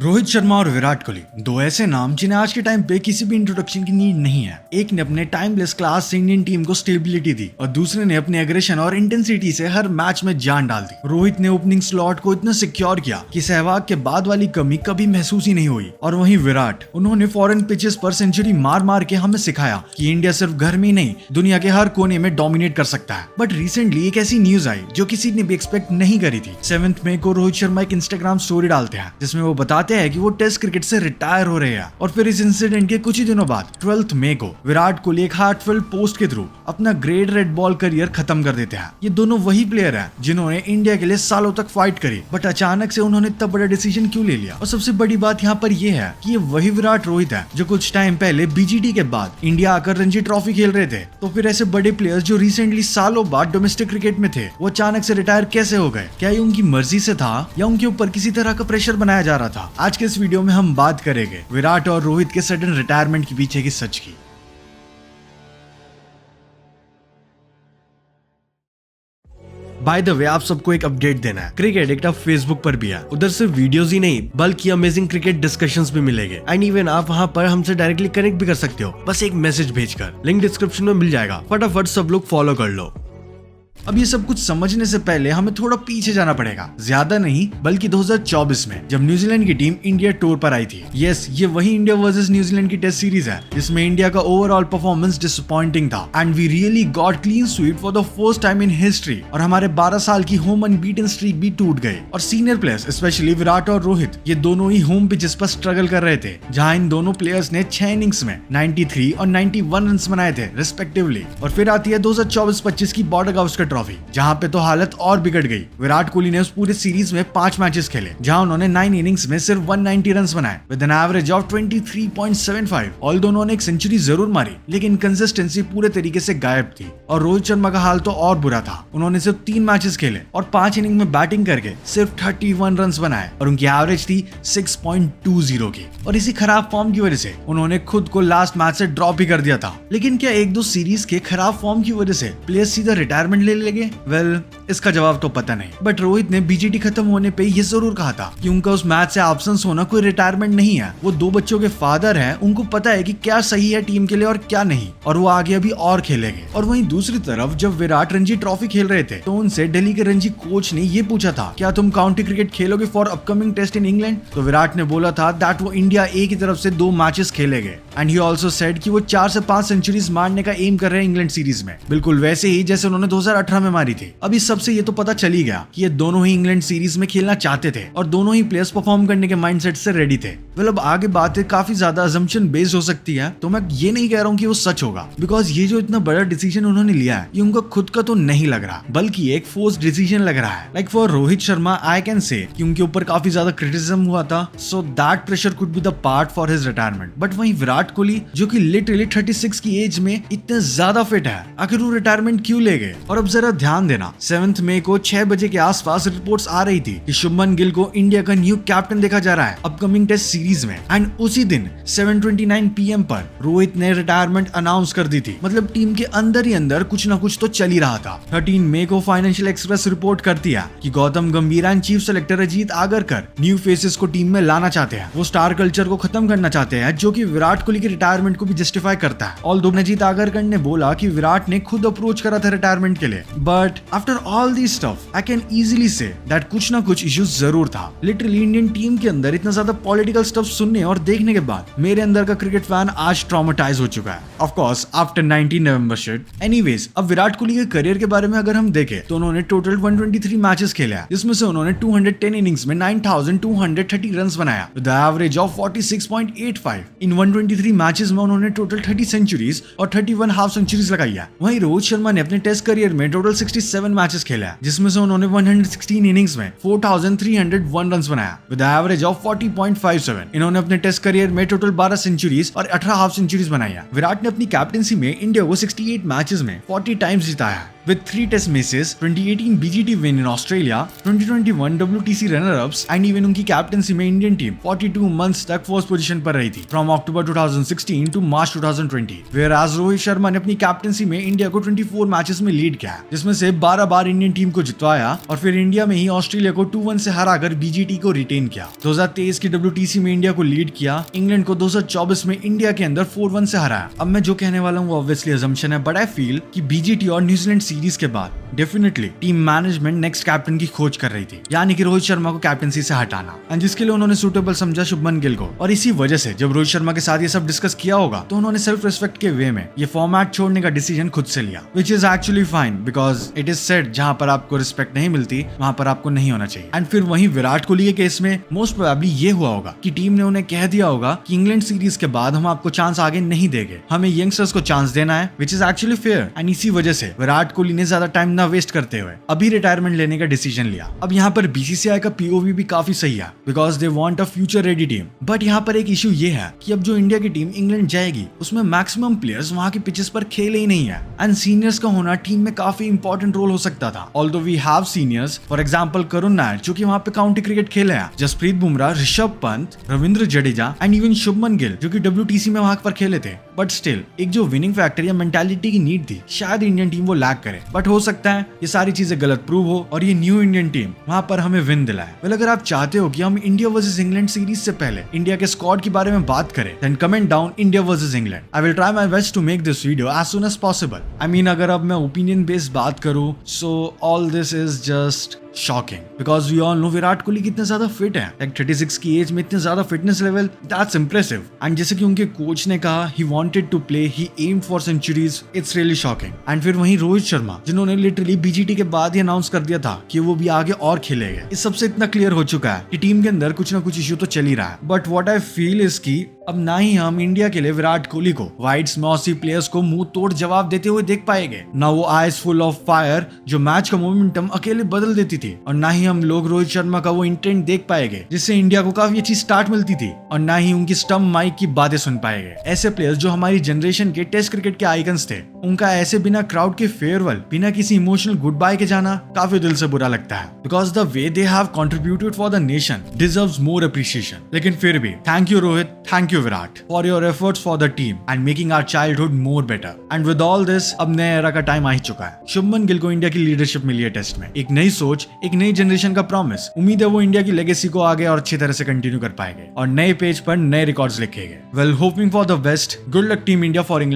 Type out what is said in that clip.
रोहित शर्मा और विराट कोहली, दो ऐसे नाम जिन्हें आज के टाइम पे किसी भी इंट्रोडक्शन की नीड नहीं है। एक ने अपने टाइमलेस क्लास से इंडियन टीम को स्टेबिलिटी दी और दूसरे ने अपने एग्रेशन और इंटेंसिटी से हर मैच में जान डाल दी। रोहित ने ओपनिंग स्लॉट को इतना सिक्योर किया कि सहवाग के बाद वाली कमी कभी महसूस ही नहीं हुई, और वहीं विराट, उन्होंने फॉरेन पिचेस पर सेंचुरी मार मार के हमें सिखाया कि इंडिया सिर्फ घर में ही नहीं, दुनिया के हर कोने में डोमिनेट कर सकता है। बट रिसेंटली एक ऐसी न्यूज आई जो किसी ने भी एक्सपेक्ट नहीं करी थी। 7 मई को रोहित शर्मा एक इंस्टाग्राम स्टोरी डालते हैं जिसमें वो बताते हैं कि वो टेस्ट क्रिकेट से रिटायर हो रहे हैं, और फिर इस इंसिडेंट के कुछ ही दिनों बाद 12 मई को विराट कोहली एक हार्टफुल पोस्ट के थ्रू अपना ग्रेट रेड बॉल करियर खत्म कर देते हैं। ये दोनों वही प्लेयर हैं जिन्होंने इंडिया के लिए सालों तक फाइट करी, बट अचानक से उन्होंने इतना बड़ा डिसीजन क्यों ले लिया। और सबसे बड़ी बात यहाँ पर यह है कि ये वही विराट रोहित है जो कुछ टाइम पहले बीजीटी के बाद इंडिया आकर रणजी ट्रॉफी खेल रहे थे। तो फिर ऐसे बड़े प्लेयर्स जो रिसेंटली सालों बाद डोमेस्टिक क्रिकेट में थे, वो अचानक से रिटायर कैसे हो गए? क्या ये उनकी मर्जी से था या उनके ऊपर किसी तरह का प्रेशर बनाया जा रहा था? आज के इस वीडियो में हम बात करेंगे विराट और रोहित के सडन रिटायरमेंट के पीछे की सच की। बाय द वे, आप सबको एक अपडेट देना है। क्रिकेट एडिक्ट अब फेसबुक पर भी है। उधर सिर्फ वीडियोस ही नहीं बल्कि अमेजिंग क्रिकेट डिस्कशंस भी मिलेंगे, एंड इवन आप वहां पर हमसे डायरेक्टली कनेक्ट भी कर सकते हो, बस एक मैसेज भेजकर। लिंक डिस्क्रिप्शन में मिल जाएगा, फटाफट सब लोग फॉलो कर लो। अब ये सब कुछ समझने से पहले हमें थोड़ा पीछे जाना पड़ेगा, ज्यादा नहीं बल्कि 2024 में, जब न्यूजीलैंड की टीम इंडिया टूर पर आई थी। यस, ये वही इंडिया वर्सेस न्यूजीलैंड की टेस्ट सीरीज है जिसमें इंडिया का ओवरऑल परफॉर्मेंस डिसअपॉइंटिंग था, and we really got clean sweep for the first time in history. और हमारे 12 साल की होम अनबीटन स्ट्रीक भी टूट गए। और सीनियर प्लेयर्स स्पेशली विराट और रोहित, ये दोनों ही होम पिचेस पर स्ट्रगल कर रहे थे, जहां इन दोनों प्लेयर्स ने 6 इनिंग्स में 93 और 91 रन बनाए थे रिस्पेक्टिवली। और फिर आती है 2024-25 की बॉर्डर गावस्कर ट्रॉफी, जहां पे तो हालत और बिगड़ गई। विराट कोहली ने उस पूरे सीरीज में 5 मैचेस खेले, जहां उन्होंने 9 इनिंग्स में सिर्फ 190 रन बनाए with an average of 23.75। All दोनों ने एक सेंचुरी जरूर मारी, लेकिन कंसिस्टेंसी पूरे तरीके से गायब थी। और रोहित शर्मा का हाल तो और बुरा था। उन्होंने सिर्फ 3 मैचेस खेले और 5 इनिंग में बैटिंग करके सिर्फ 31 रन बनाए, और उनकी एवरेज थी 6.20 की। और इसी खराब फॉर्म की वजह से उन्होंने खुद को लास्ट मैच से ड्रॉप भी कर दिया था। लेकिन क्या 1-2 सीरीज के खराब फॉर्म की वजह से प्लेयर्स सीधा रिटायरमेंट ले लेंगे? वेल, इसका जवाब तो पता नहीं। बट रोहित ने बीजीटी खत्म होने पे ये जरूर कहा था कि उनका उस मैच से एब्सेंस होना कोई रिटायरमेंट नहीं है। वो 2 बच्चों के फादर हैं, उनको पता है कि क्या सही है टीम के लिए और क्या नहीं, और वो आगे अभी और खेलेंगे। और वहीं दूसरी तरफ जब विराट रणजी ट्रॉफी खेल रहे थे तो उनसे दिल्ली के रणजी कोच ने ये पूछा था, क्या तुम काउंटी क्रिकेट खेलोगे for upcoming test in England? तो विराट ने बोला था दैट वो इंडिया ए की तरफ से 2 मैचेस खेलेंगे, एंड ही आल्सो सेड कि वो 4 से 5 सेंचुरीज मारने का एम कर रहे हैं इंग्लैंड सीरीज में, बिल्कुल वैसे ही जैसे उन्होंने 2018 में मारी थी। अभी सबसे ये तो पता चली गया कि ये दोनों ही इंग्लैंड सीरीज में खेलना चाहते थे, और दोनों ही प्लेयर्स परफॉर्म करने के माइंडसेट से रेडी थे। वेल, अब आगे बातें काफी ज्यादा असम्पशन बेस्ड हो सकती है, तो मैं ये नहीं कह रहा हूँ कि वो सच होगा, बिकॉज ये जो इतना बड़ा डिसीजन उन्होंने लिया है, ये उनका खुद का तो नहीं लग रहा, बल्कि एक फोर्स डिसीजन लग रहा है। Like for Rohit Sharma, I can say कि उनके ऊपर काफी ज्यादा क्रिटिसिज्म हुआ था, so that pressure could be the part for his retirement. But वहीं विराट कोहली, जो कि लिटरली 36 की एज में इतने ज्यादा फिट है, आखिर वो रिटायरमेंट क्यों ले गए? और अब जरा ध्यान देना, 7 मई को 6 बजे के आसपास रिपोर्ट्स आ रही थी कि शुभमन गिल को इंडिया का न्यू कैप्टन देखा जा रहा है अपकमिंग टेस्ट सीरीज में, एंड उसी दिन 7:29 PM पर रोहित ने रिटायरमेंट अनाउंस कर दी थी। मतलब टीम के अंदर ही अंदर कुछ ना कुछ तो चल ही रहा था। 13 मई को फाइनेंशियल एक्सप्रेस रिपोर्ट करती है कि गौतम गंभीर and chief selector Ajit Agarkar new faces को टीम में लाना चाहते हैं। वो स्टार कल्चर को खत्म करना चाहते हैं, जो कि विराट कोहली के रिटायरमेंट को भी जस्टिफाई करता है। ऑल्दो अजीत आगरकर ने बोला कि विराट ने खुद अप्रोच करा था रिटायरमेंट के लिए, but after all this stuff I can easily say that कुछ ना कुछ इश्यूज जरूर था। लिटरली इंडियन टीम के अंदर इतना ज्यादा पॉलिटिकल स्टफ सुनने और देखने के बाद मेरे अंदर का क्रिकेट फैन आज ट्रॉमेटाइज हो चुका है, of course after 19 November shit. Anyways, अब विराट कोहली के करियर के बारे में अगर हम देखें तो उन्होंने टोटल 123 मैचेस खेले हैं, जिसमें से उन्होंने 210 इनिंग्स में 9230 रन बनाया with average of 46.85। In 123 matches में उन्होंने टोटल 30 सेंचुरीज और 31 हाफ सेंचुरीज लगाई है। वहीं रोहित शर्मा ने अपने टेस्ट करियर में टोटल 67 मैचेस खेले हैं, जिसमें से उन्होंने 116 इनिंग्स में 4301 रन बनाया विद एवरेज ऑफ 40.57। इन्होंने अपने टेस्ट करियर में टोटल 12 सेंचुरीज और 18 हाफ सेंचुरीज बनाई है। विराट ने अपनी कैप्टेंसी में इंडिया को 68 मैचेस में 40 टाइम्स जिताया है। with 3 test misses, 2018 BGT win in Australia, 2021 WTC runner-ups and even उनकी कैप्टनसी में इंडियन टीम 42 months तक फर्स्ट पोजीशन पर रही थी from October 2016 to March 2020, whereas Rohit Sharma ने अपनी कैप्टनसी में इंडिया को 24 मैचेस में लीड किया, जिसमें से 12 बार इंडियन टीम को जितवाया और फिर इंडिया में ही ऑस्ट्रेलिया को 2-1 से हराकर बीजीटी को रिटेन किया। 2023 की WTC में इंडिया को लीड किया, इंग्लैंड को 2024 में इंडिया के अंदर 4-1 से हराया। अब मैं जो कहने वाला हूँ वो ऑब्वियसली असम्पशन है, बट आई फील कि बीजीटी और न्यूजीलैंड सीरीज के बाद definitely team management next captain की खोज कर रही थी, यानी कि रोहित शर्मा को कैप्टनसी से हटाना, एंड जिसके लिए उन्होंने सुटेबल समझा शुभमन गिल को। और इसी वजह से जब रोहित शर्मा के साथ ये सब डिस्कस किया होगा तो उन्होंने सेल्फ रिस्पेक्ट के वे में ये फॉर्मेट छोड़ने का डिसीजन खुद से लिया, which is actually fine because it is said जहां पर आपको रिस्पेक्ट नहीं मिलती वहां पर आपको नहीं होना चाहिए। एंड फिर वहीं विराट कोहली के केस में मोस्ट प्रोबेबली ये हुआ होगा कि टीम ने उन्हें कह दिया होगा कि इंग्लैंड सीरीज के बाद हम आपको चांस आगे नहीं देंगे, हमें यंगस्टर्स को चांस देना है, which is actually fair. And इसी वजह से विराट कोहली ने ज्यादा टाइम ना वेस्ट करते हुए अभी रिटायरमेंट लेने का डिसीजन लिया। अब यहाँ पर बीसीसीआई का पीओवी भी काफी सही है because they want a future ready team, but यहाँ पर एक इशू ये है कि अब जो इंडिया की टीम इंग्लैंड जाएगी उसमें मैक्सिमम प्लेयर्स वहां के पिचेस पर खेले ही नहीं है, एंड सीनियर्स का होना टीम में काफी इंपॉर्टेंट रोल हो सकता था। Although we have seniors, for example Karun Nair जो कि वहां पे काउंटी क्रिकेट खेले हैं, जसप्रीत बुमराह, ऋषभ पंत, रविंद्र जडेजा एंड इवन शुभमन गिल जो कि WTC में वहां पर खेले थे, बट स्टिल एक जो विनिंग फैक्टर या मेंटालिटी की नीड थी शायद इंडियन टीम वो लैक करे। बट हो सकता है ये सारी चीजें गलत प्रूव हो और ये न्यू इंडियन टीम वहां पर हमें विन दिलाए। वेल अगर आप चाहते हो कि हम इंडिया वर्सेस इंग्लैंड सीरीज से पहले इंडिया के स्क्वाड के बारे में बात करें, then comment down India versus England. I will try my best to make this video as soon as possible. I mean अगर अब मैं ओपिनियन बेस्ड बात करूं, so all this is just shocking because we all know Virat Kohli कितने ज्यादा fit है, like 36 की as में इतने ज्यादा fitness level, that's impressive. And जैसे कि उनके कोच ने कहा he wanted to play, he aimed for centuries, it's really shocking. And फिर वहीं रोहित शर्मा जिन्होंने लिटरली बीजीटी के बाद ही अनाउंस कर दिया था कि वो भी आगे और खेलेंगे। इस सबसे इतना क्लियर हो चुका है कि टीम के अंदर कुछ ना कुछ इश्यू तो चल ही रहा है। But what I feel is की अब ना ही हम इंडिया के लिए विराट कोहली को वाइड्स में ऑसी प्लेयर्स को मुंह तोड़ जवाब देते हुए देख पाएंगे, ना वो आइज फुल ऑफ फायर जो मैच का मोमेंटम अकेले बदल देती थी, और ना ही हम लोग रोहित शर्मा का वो इंटेंट देख पाएंगे जिससे इंडिया को काफी अच्छी स्टार्ट मिलती थी, और ना ही उनकी स्टम्प माइक की बातें सुन पाएंगे। ऐसे प्लेयर्स जो हमारी जनरेशन के टेस्ट क्रिकेट के आइकन्स थे, उनका ऐसे बिना क्राउड के फेयरवेल, बिना किसी इमोशनल गुड बाय के जाना काफी दिल से बुरा लगता है because the way they have contributed for the nation deserves more appreciation. लेकिन फिर भी thank you Rohit, thank you Virat for your efforts for the team and making our childhood more better. And with all this अब नए era का time आ ही चुका है। शुभमन गिल को India की लीडरशिप मिली है टेस्ट में, एक नई सोच, एक नई जनरेशन का प्रॉमिस। उम्मीद है वो इंडिया की लेगेसी को आगे और अच्छी तरह से कंटिन्यू कर पाएंगे और नए पेज पर नए रिकॉर्ड्स लिखेंगे। Well hoping for the best, good luck team India for England.